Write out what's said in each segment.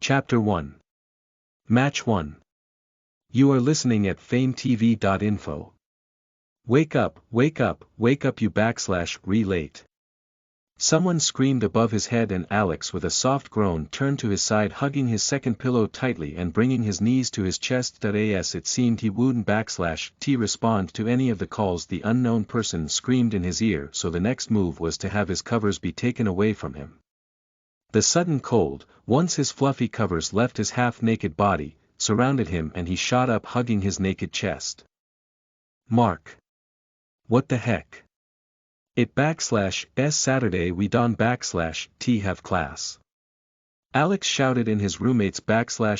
Chapter 1. Match 1. You are listening at FameTV.info. Wake up, wake up, wake up you /relate. Someone screamed above his head and Alex with a soft groan turned to his side, hugging his second pillow tightly and bringing his knees to his chest. As it seemed he wouldn't / respond to any of the calls the unknown person screamed in his ear, so the next move was to have his covers be taken away from him. The sudden cold, once his fluffy covers left his half-naked body, surrounded him and he shot up hugging his naked chest. Mark. What the heck? It / Saturday we don / T have class. Alex shouted in his roommate's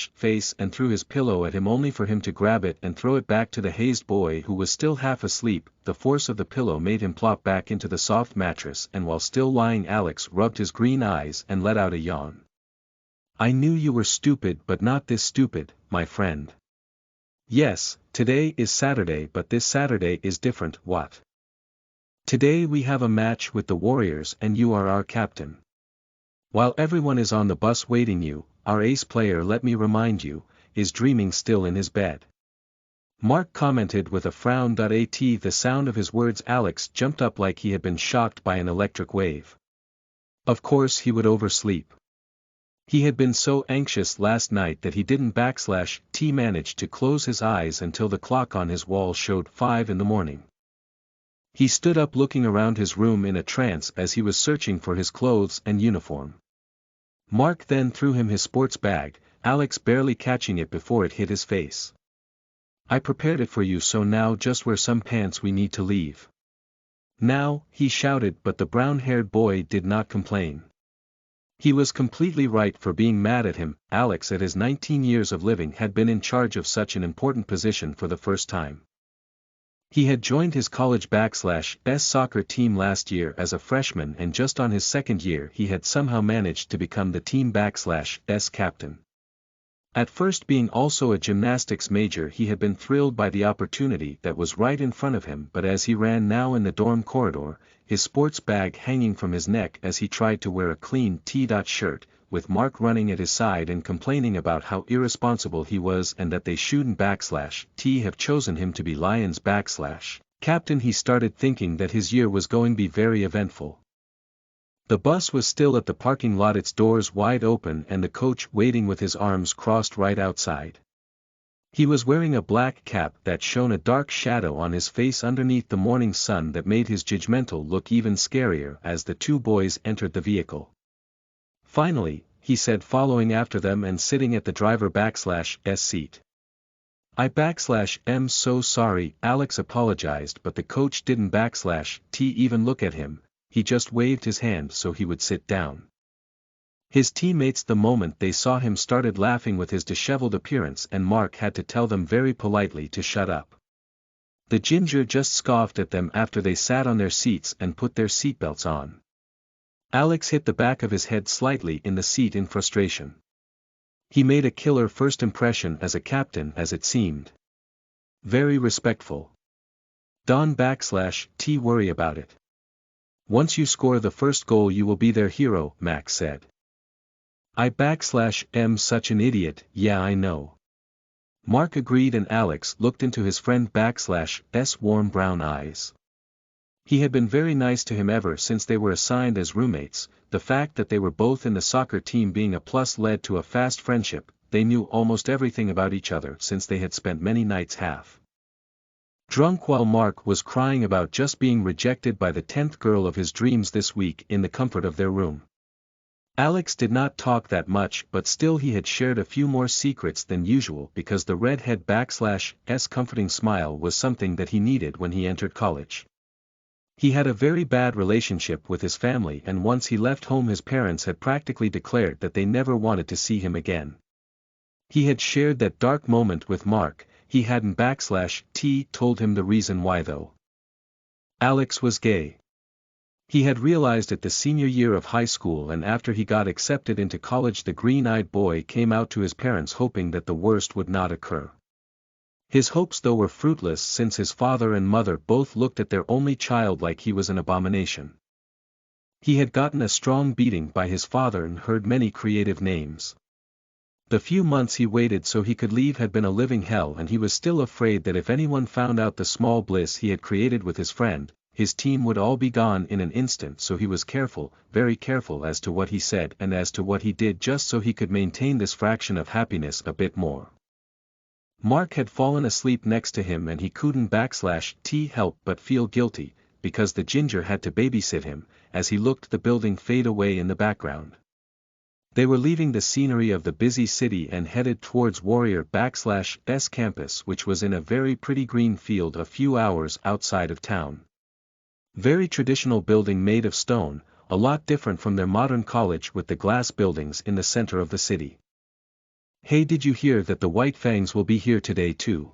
/ face and threw his pillow at him only for him to grab it and throw it back to the hazed boy who was still half asleep. The force of the pillow made him plop back into the soft mattress, and while still lying Alex rubbed his green eyes and let out a yawn. I knew you were stupid, but not this stupid, my friend. Yes, today is Saturday, but this Saturday is different. What? Today we have a match with the Warriors and you are our captain. While everyone is on the bus waiting, you, our ace player, let me remind you, is dreaming still in his bed. Mark commented with a frown. At the sound of his words Alex jumped up like he had been shocked by an electric wave. Of course he would oversleep. He had been so anxious last night that he didn't / manage to close his eyes until the clock on his wall showed 5 in the morning. He stood up looking around his room in a trance as he was searching for his clothes and uniform. Mark then threw him his sports bag, Alex barely catching it before it hit his face. I prepared it for you, so now just wear some pants, we need to leave. Now, he shouted, but the brown-haired boy did not complain. He was completely right for being mad at him. Alex at his 19 years of living had been in charge of such an important position for the first time. He had joined his college / soccer team last year as a freshman, and just on his second year he had somehow managed to become the team / captain. At first, being also a gymnastics major, he had been thrilled by the opportunity that was right in front of him, but as he ran now in the dorm corridor, his sports bag hanging from his neck as he tried to wear a clean T-shirt, with Mark running at his side and complaining about how irresponsible he was and that they shouldn't / have chosen him to be Lions / captain, he started thinking that his year was going to be very eventful. The bus was still at the parking lot, its doors wide open, and the coach waiting with his arms crossed right outside. He was wearing a black cap that shone a dark shadow on his face underneath the morning sun that made his judgmental look even scarier as the two boys entered the vehicle. Finally, he said, following after them and sitting at the driver / seat. I am so sorry, Alex apologized, but the coach didn't / even look at him. He just waved his hand so he would sit down. His teammates, the moment they saw him, started laughing with his disheveled appearance, and Mark had to tell them very politely to shut up. The ginger just scoffed at them after they sat on their seats and put their seatbelts on. Alex hit the back of his head slightly in the seat in frustration. He made a killer first impression as a captain, as it seemed. Very respectful. Don / worry about it. Once you score the first goal you will be their hero, Max said. I am such an idiot, yeah I know. Mark agreed, and Alex looked into his friend /'s warm brown eyes. He had been very nice to him ever since they were assigned as roommates. The fact that they were both in the soccer team being a plus led to a fast friendship. They knew almost everything about each other since they had spent many nights half drunk while Mark was crying about just being rejected by the 10th girl of his dreams this week in the comfort of their room. Alex did not talk that much, but still he had shared a few more secrets than usual because the redhead /s comforting smile was something that he needed when he entered college. He had a very bad relationship with his family, and once he left home his parents had practically declared that they never wanted to see him again. He had shared that dark moment with Mark. He hadn't / told him the reason why though. Alex was gay. He had realized it the senior year of high school, and after he got accepted into college the green-eyed boy came out to his parents hoping that the worst would not occur. His hopes though were fruitless, since his father and mother both looked at their only child like he was an abomination. He had gotten a strong beating by his father and heard many creative names. The few months he waited so he could leave had been a living hell, and he was still afraid that if anyone found out the small bliss he had created with his friend, his team would all be gone in an instant. So he was careful, very careful as to what he said and as to what he did, just so he could maintain this fraction of happiness a bit more. Mark had fallen asleep next to him, and he couldn't help but feel guilty, because the ginger had to babysit him, as he looked the building fade away in the background. They were leaving the scenery of the busy city and headed towards Warrior_S campus, which was in a very pretty green field a few hours outside of town. Very traditional building made of stone, a lot different from their modern college with the glass buildings in the center of the city. "Hey, did you hear that the White Fangs will be here today too?"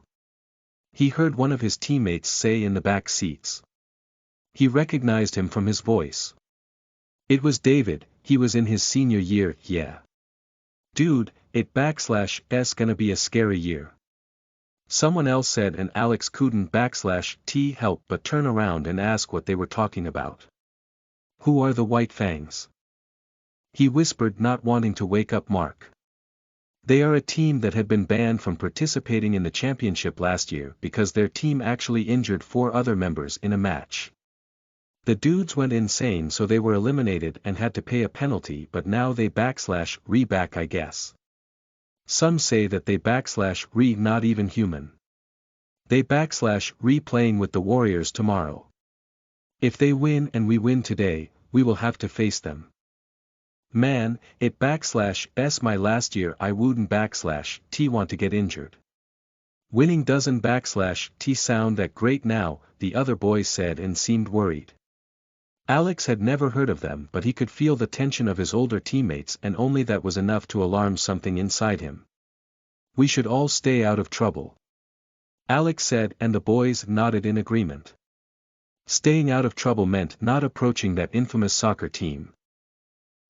he heard one of his teammates say in the back seats. He recognized him from his voice. It was David. He was in his senior year. "Yeah. Dude, it's gonna be a scary year," someone else said, and Alex couldn't help but turn around and ask what they were talking about. "Who are the White Fangs?" he whispered, not wanting to wake up Mark. "They are a team that had been banned from participating in the championship last year because their team actually injured 4 other members in a match. The dudes went insane, so they were eliminated and had to pay a penalty, but now they back, I guess. Some say that they not even human. They playing with the Warriors tomorrow. If they win and we win today, we will have to face them. Man, my last year I wouldn't want to get injured. Winning doesn't sound that great now," the other boys said, and seemed worried. Alex had never heard of them, but he could feel the tension of his older teammates, and only that was enough to alarm something inside him. "We should all stay out of trouble," Alex said, and the boys nodded in agreement. Staying out of trouble meant not approaching that infamous soccer team.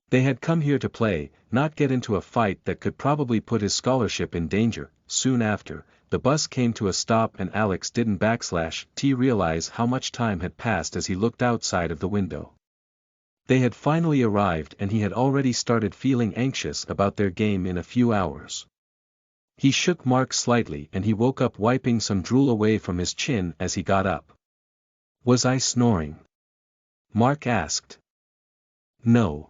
They had come here to play, not get into a fight that could probably put his scholarship in danger. Soon after, the bus came to a stop, and Alex didn't realize how much time had passed as he looked outside of the window. They had finally arrived, and he had already started feeling anxious about their game in a few hours. He shook Mark slightly, and he woke up wiping some drool away from his chin as he got up. "Was I snoring?" Mark asked. "No.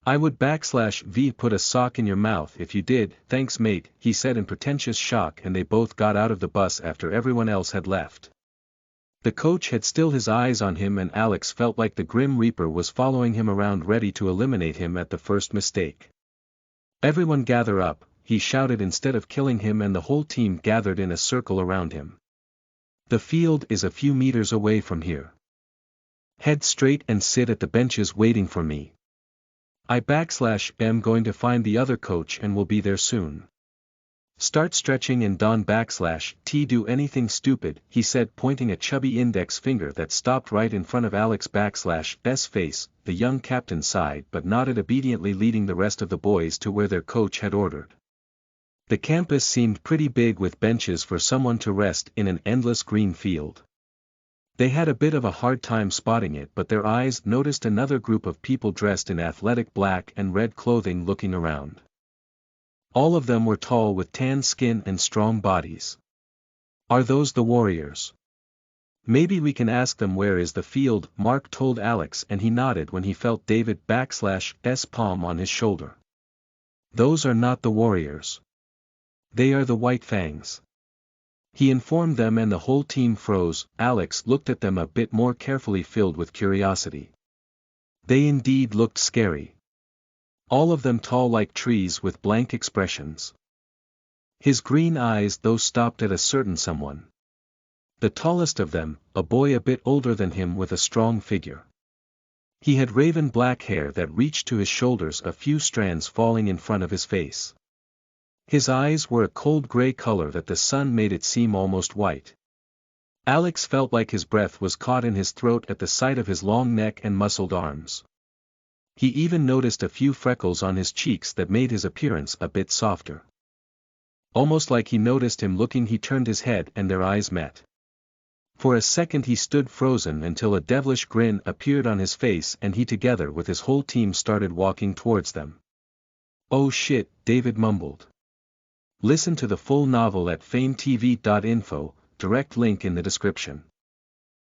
I would put a sock in your mouth if you did." "Thanks mate," he said in pretentious shock, and they both got out of the bus after everyone else had left. The coach had still his eyes on him, and Alex felt like the Grim Reaper was following him around, ready to eliminate him at the first mistake. "Everyone gather up," he shouted instead of killing him, and the whole team gathered in a circle around him. "The field is a few meters away from here. Head straight and sit at the benches waiting for me. I am going to find the other coach and will be there soon. Start stretching and don't do anything stupid," he said, pointing a chubby index finger that stopped right in front of Alex' face. The young captain sighed but nodded obediently, leading the rest of the boys to where their coach had ordered. The campus seemed pretty big, with benches for someone to rest in an endless green field. They had a bit of a hard time spotting it, but their eyes noticed another group of people dressed in athletic black and red clothing looking around. All of them were tall with tan skin and strong bodies. "Are those the Warriors? Maybe we can ask them where is the field," Mark told Alex, and he nodded when he felt David's palm on his shoulder. "Those are not the Warriors. They are the White Fangs," he informed them, and the whole team froze. Alex looked at them a bit more carefully, filled with curiosity. They indeed looked scary. All of them tall like trees with blank expressions. His green eyes though stopped at a certain someone. The tallest of them, a boy a bit older than him with a strong figure. He had raven black hair that reached to his shoulders, a few strands falling in front of his face. His eyes were a cold gray color that the sun made it seem almost white. Alex felt like his breath was caught in his throat at the sight of his long neck and muscled arms. He even noticed a few freckles on his cheeks that made his appearance a bit softer. Almost like he noticed him looking, he turned his head and their eyes met. For a second he stood frozen, until a devilish grin appeared on his face, and he, together with his whole team, started walking towards them. Oh shit, David mumbled. Listen to the full novel at FameTV.info, direct link in the description.